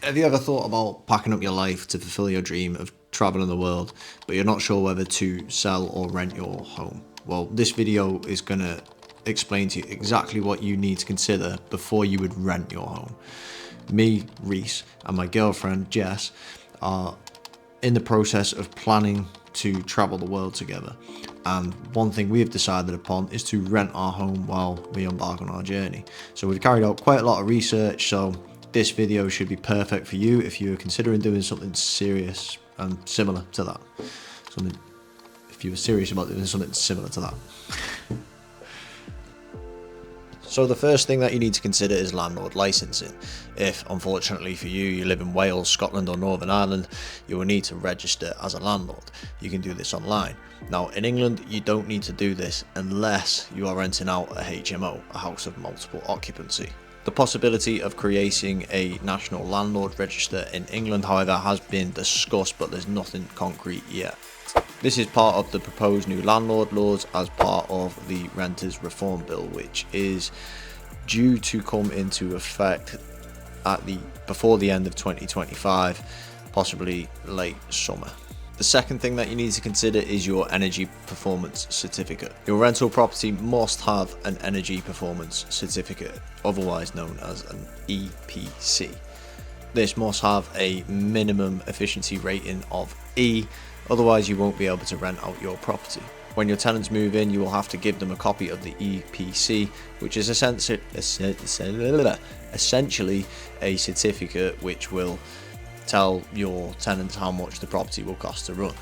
Have you ever thought about packing up your life to fulfill your dream of traveling the world, but you're not sure whether to sell or rent your home? Well, this video is going to explain to you exactly what you need to consider before you would rent your home. Me, Reese, and my girlfriend, Jess, are in the process of planning to travel the world together. And one thing we've decided upon is to rent our home while we embark on our journey. So we've carried out quite a lot of research, so this video should be perfect for you if you're considering doing something serious and similar to that. If you were serious about doing something similar to that. So the first thing that you need to consider is landlord licensing. If, unfortunately for you, you live in Wales, Scotland or Northern Ireland, you will need to register as a landlord. You can do this online. Now in England, you don't need to do this unless you are renting out a HMO, a house of multiple occupancy. The possibility of creating a national landlord register in England, however, has been discussed, but there's nothing concrete yet. This is part of the proposed new landlord laws as part of the Renters Reform Bill, which is due to come into effect before the end of 2025, possibly late summer. The second thing that you need to consider is your energy performance certificate. Your rental property must have an energy performance certificate, otherwise known as an EPC. This must have a minimum efficiency rating of E, otherwise you won't be able to rent out your property. When your tenants move in, you will have to give them a copy of the EPC, which is essentially a certificate which will tell your tenants how much the property will cost to run.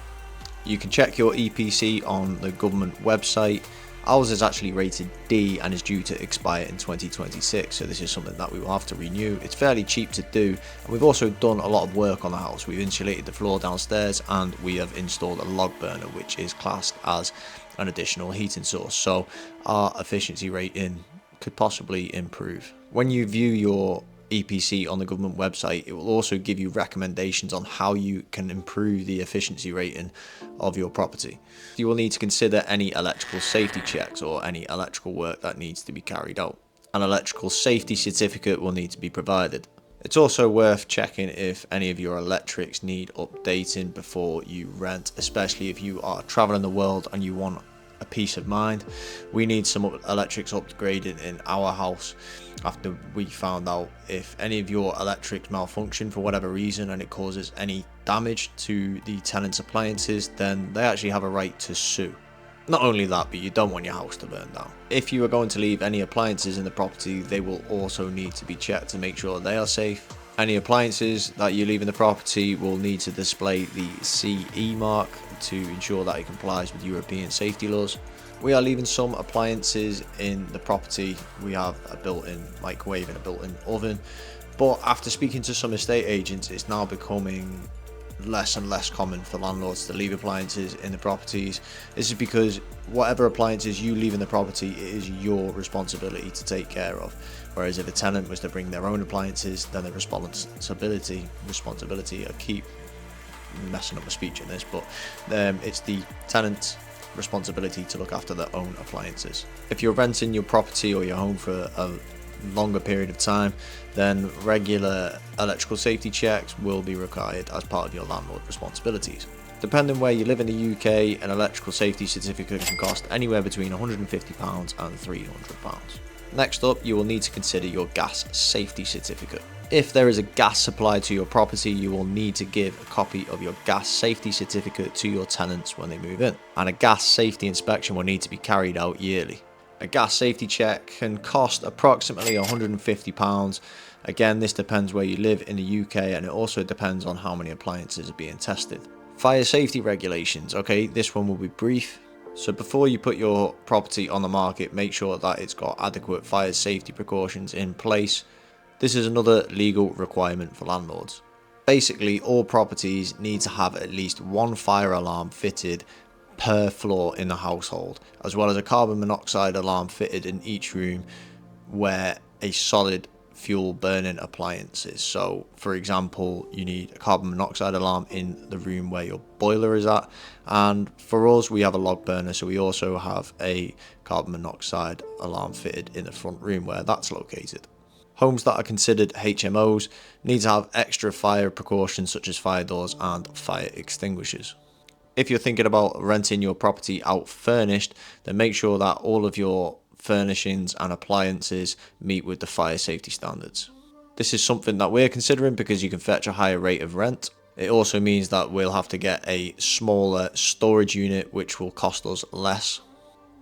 You can check your EPC on the government website. Ours is actually rated D and is due to expire in 2026, so this is something that we will have to renew. It's fairly cheap to do, and we've also done a lot of work on the house. We've insulated the floor downstairs and we have installed a log burner, which is classed as an additional heating source, so our efficiency rating could possibly improve. When you view your EPC on the government website, it will also give you recommendations on how you can improve the efficiency rating of your property. You will need to consider any electrical safety checks or any electrical work that needs to be carried out. An electrical safety certificate will need to be provided. It's also worth checking if any of your electrics need updating before you rent, especially if you are traveling the world and you want a peace of mind. We need some electrics upgraded in our house after we found out if any of your electrics malfunction for whatever reason and it causes any damage to the tenant's appliances, then they actually have a right to sue. Not only that, but you don't want your house to burn down. If you are going to leave any appliances in the property, they will also need to be checked to make sure they are safe. Any appliances that you leave in the property will need to display the CE mark to ensure that it complies with European safety laws. We are leaving some appliances in the property. We have a built-in microwave and a built-in oven, but after speaking to some estate agents, it's now becoming less and less common for landlords to leave appliances in the properties. This is because whatever appliances you leave in the property, it is your responsibility to take care of. Whereas if a tenant was to bring their own appliances, then the responsibility, I keep messing up my speech in this, but it's the tenant's responsibility to look after their own appliances. If you're renting your property or your home for a longer period of time, then regular electrical safety checks will be required as part of your landlord responsibilities. Depending where you live in the UK, an electrical safety certificate can cost anywhere between £150 and £300. Next up, you will need to consider your gas safety certificate. If there is a gas supply to your property, you will need to give a copy of your gas safety certificate to your tenants when they move in, and a gas safety inspection will need to be carried out yearly. A gas safety check can cost approximately £150. Again, this depends where you live in the UK, and it also depends on how many appliances are being tested. Fire safety regulations. Okay, this one will be brief. So before you put your property on the market, make sure that it's got adequate fire safety precautions in place. This is another legal requirement for landlords. Basically, all properties need to have at least one fire alarm fitted per floor in the household, as well as a carbon monoxide alarm fitted in each room where a solid fuel burning appliances. So for example, you need a carbon monoxide alarm in the room where your boiler is at, and for us we have a log burner, so we also have a carbon monoxide alarm fitted in the front room where that's located. Homes that are considered HMOs need to have extra fire precautions such as fire doors and fire extinguishers. If you're thinking about renting your property out furnished, then make sure that all of your furnishings and appliances meet with the fire safety standards. This is something that we're considering because you can fetch a higher rate of rent. It also means that we'll have to get a smaller storage unit, which will cost us less.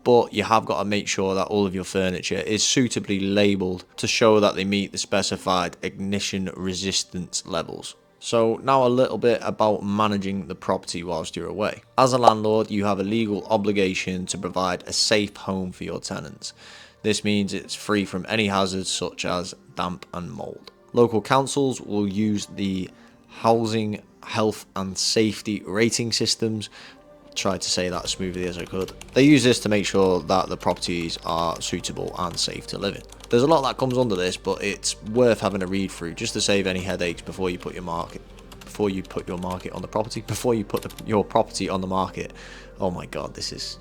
But you have got to make sure that all of your furniture is suitably labelled to show that they meet the specified ignition resistance levels. So now a little bit about managing the property whilst you're away. As a landlord, you have a legal obligation to provide a safe home for your tenants. This means it's free from any hazards such as damp and mould. Local councils will use the housing, health and safety rating systems. Tried to say that as smoothly as I could. They use this to make sure that the properties are suitable and safe to live in. There's a lot that comes under this, but it's worth having a read through just to save any headaches before you put your market on the property, before you put your property on the market. Oh my god, this is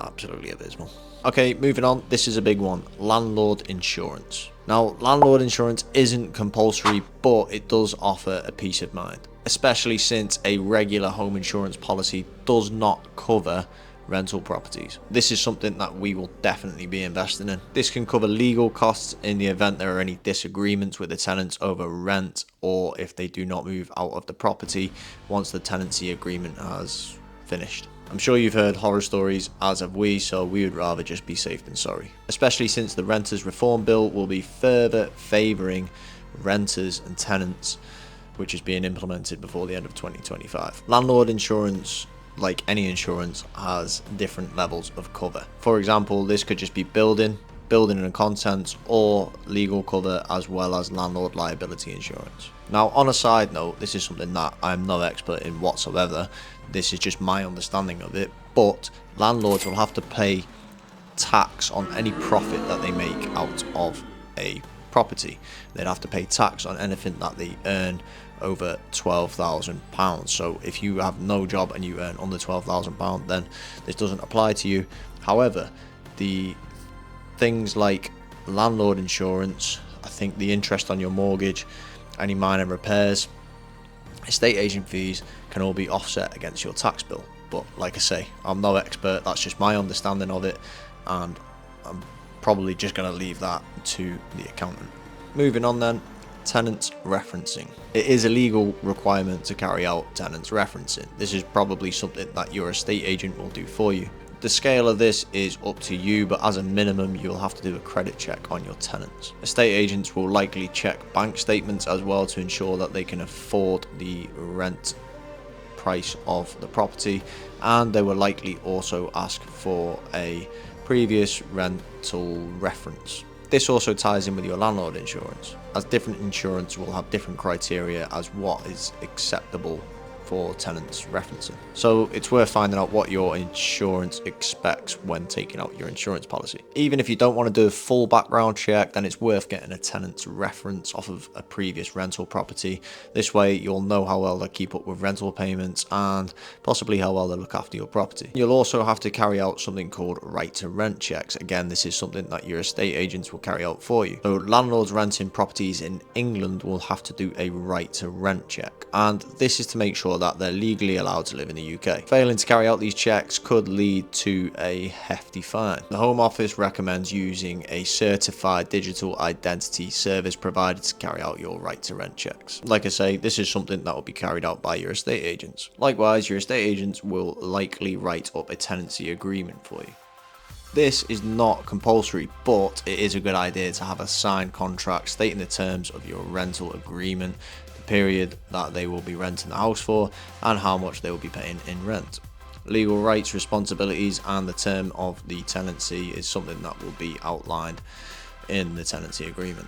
absolutely abysmal. Okay, moving on. This is a big one. Landlord insurance. Now, landlord insurance isn't compulsory, but it does offer a peace of mind, especially since a regular home insurance policy does not cover rental properties. This is something that we will definitely be investing in. This can cover legal costs in the event there are any disagreements with the tenants over rent, or if they do not move out of the property once the tenancy agreement has finished. I'm sure you've heard horror stories, as have we, so we would rather just be safe than sorry. Especially since the Renters Reform Bill will be further favouring renters and tenants, which is being implemented before the end of 2025. Landlord insurance, like any insurance, has different levels of cover. For example, this could just be building and contents, or legal cover, as well as landlord liability insurance. Now, on a side note, this is something that I'm no expert in whatsoever. This is just my understanding of it, but landlords will have to pay tax on any profit that they make out of a property. They'd have to pay tax on anything that they earn over £12,000. So if you have no job and you earn under £12,000, then this doesn't apply to you. However, the things like landlord insurance, I think the interest on your mortgage, any minor repairs, estate agent fees can all be offset against your tax bill. But like I say, I'm no expert, that's just my understanding of it, and I'm probably just going to leave that to the accountant. Moving on then, tenant referencing. It is a legal requirement to carry out tenant referencing. This is probably something that your estate agent will do for you. The scale of this is up to you, but as a minimum you'll have to do a credit check on your tenants. Estate agents will likely check bank statements as well to ensure that they can afford the rent price of the property, and they will likely also ask for a previous rental reference. This also ties in with your landlord insurance, as different insurance will have different criteria as what is acceptable for tenants referencing. So it's worth finding out what your insurance expects when taking out your insurance policy. Even if you don't want to do a full background check, then it's worth getting a tenant's reference off of a previous rental property. This way you'll know how well they keep up with rental payments and possibly how well they look after your property. You'll also have to carry out something called right to rent checks. Again, this is something that your estate agents will carry out for you. So landlords renting properties in England will have to do a right to rent check, and this is to make sure that they're legally allowed to live in the UK. Failing to carry out these checks could lead to a hefty fine. The Home Office recommends using a certified digital identity service provider to carry out your right to rent checks. Like I say, this is something that will be carried out by your estate agents. Likewise, your estate agents will likely write up a tenancy agreement for you. This is not compulsory, but it is a good idea to have a signed contract stating the terms of your rental agreement, period that they will be renting the house for, and how much they will be paying in rent. Legal rights, responsibilities, and the term of the tenancy is something that will be outlined in the tenancy agreement.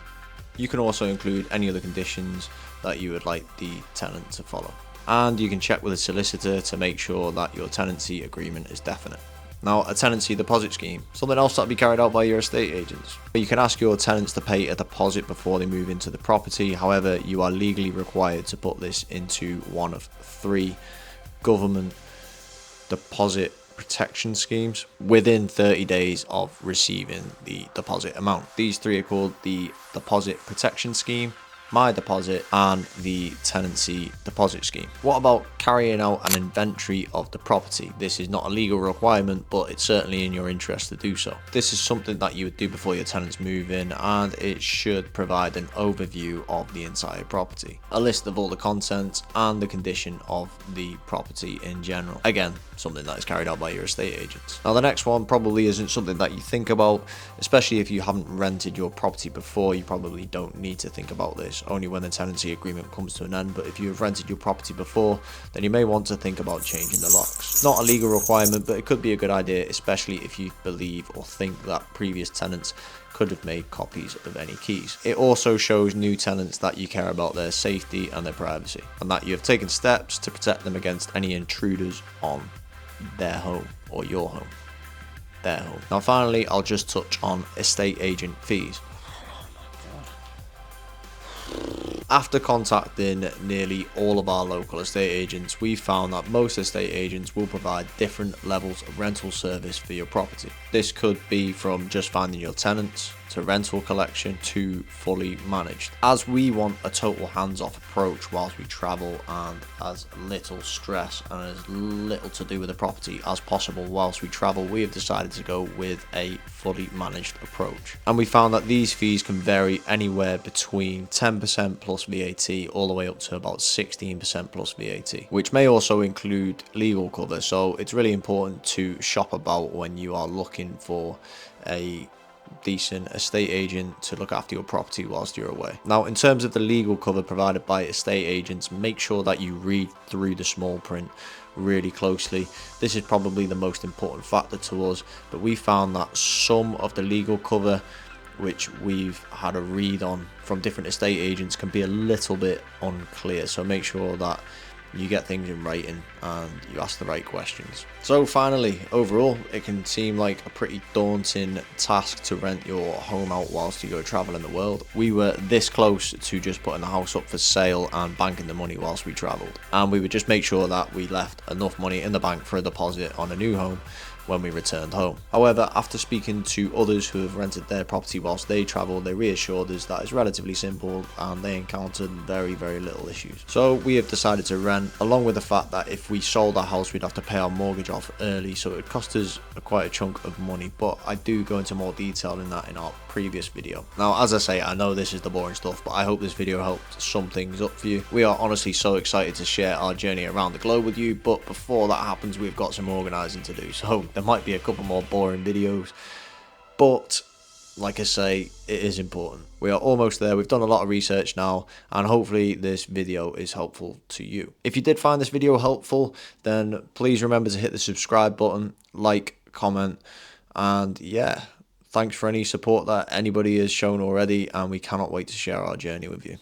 You can also include any other conditions that you would like the tenant to follow, and you can check with a solicitor to make sure that your tenancy agreement is definite. Now, a tenancy deposit scheme, something else that will be carried out by your estate agents. You can ask your tenants to pay a deposit before they move into the property. However, you are legally required to put this into one of 3 government deposit protection schemes within 30 days of receiving the deposit amount. These three are called the deposit protection scheme, my deposit, and the tenancy deposit scheme. What about carrying out an inventory of the property? This is not a legal requirement, but it's certainly in your interest to do so. This is something that you would do before your tenants move in, and it should provide an overview of the entire property, a list of all the contents and the condition of the property in general. Again, something that is carried out by your estate agents. Now, the next one probably isn't something that you think about, especially if you haven't rented your property before. You probably don't need to think about this, only when the tenancy agreement comes to an end. But if you have rented your property before, then you may want to think about changing the locks. It's not a legal requirement, but it could be a good idea, especially if you believe or think that previous tenants could have made copies of any keys. It also shows new tenants that you care about their safety and their privacy, and that you have taken steps to protect them against any intruders on their home, or your home, their home. Now finally, I'll just touch on estate agent fees. After contacting nearly all of our local estate agents, we found that most estate agents will provide different levels of rental service for your property. This could be from just finding your tenants, to rental collection, to fully managed. As we want a total hands-off approach whilst we travel, and as little stress and as little to do with the property as possible whilst we travel, we have decided to go with a fully managed approach. And we found that these fees can vary anywhere between 10% plus VAT all the way up to about 16% plus VAT, which may also include legal cover. So it's really important to shop about when you are looking for a decent estate agent to look after your property whilst you're away. Now, in terms of the legal cover provided by estate agents, make sure that you read through the small print really closely. This is probably the most important factor to us, but we found that some of the legal cover which we've had a read on from different estate agents can be a little bit unclear, so make sure that you get things in writing and you ask the right questions. So finally, overall, it can seem like a pretty daunting task to rent your home out whilst you go traveling the world. We were this close to just putting the house up for sale and banking the money whilst we traveled, and we would just make sure that we left enough money in the bank for a deposit on a new home when we returned home. However, after speaking to others who have rented their property whilst they travel, they reassured us that it's relatively simple and they encountered very little issues. So we have decided to rent, along with the fact that if we sold our house, we'd have to pay our mortgage off early, so it would cost us quite a chunk of money, but I do go into more detail in that in our previous video. Now, as I say, I know this is the boring stuff, but I hope this video helped sum things up for you. We are honestly so excited to share our journey around the globe with you, but before that happens, we've got some organising to do, so there might be a couple more boring videos, but like I say, it is important. We are almost there. We've done a lot of research now, and hopefully this video is helpful to you. If you did find this video helpful, then please remember to hit the subscribe button, like, comment, and yeah, thanks for any support that anybody has shown already, and we cannot wait to share our journey with you.